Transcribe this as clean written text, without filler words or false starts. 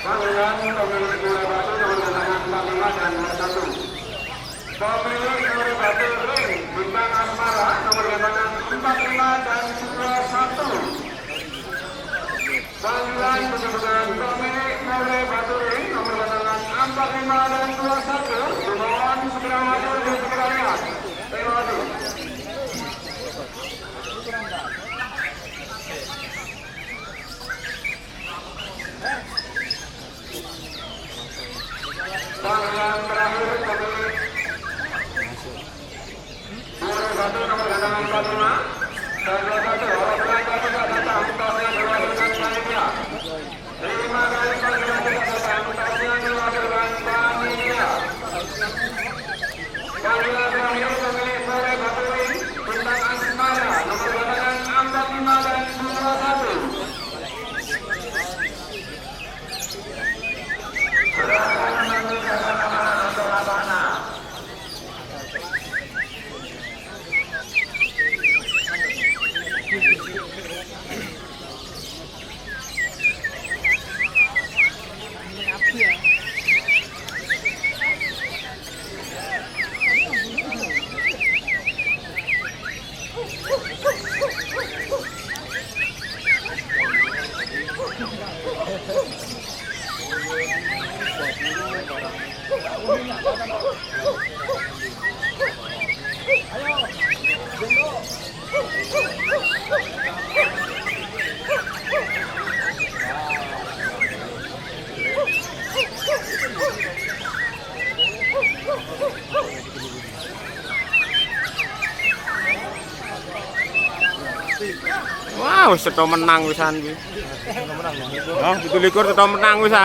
pemilihan pemilik bola batu nomor gantangan 45 dan nomor 1. Pemilik bola batu ring bintang asmara nomor gantangan 45 dan 21. Panggilan penyebutan pemilik bola batu ring nomor gantangan 45 dan 21. Mohon segera maju dan segera lihat. Terima kasih. Panggilan terakhir pemilik bola batu nomor gantangan 45 dan 21. Orang berangkat tidak datang, tasnya diwakilkan panitia. Terima kasih panggilan tidak datang, tasnya diwakilkan panitia. Panggilan terakhir pemilik bola batu ring bintang asmara nomor gantangan 45 dan 21. Wow, seto menang wisan kuwi. Oh, 17 seto menang wisan.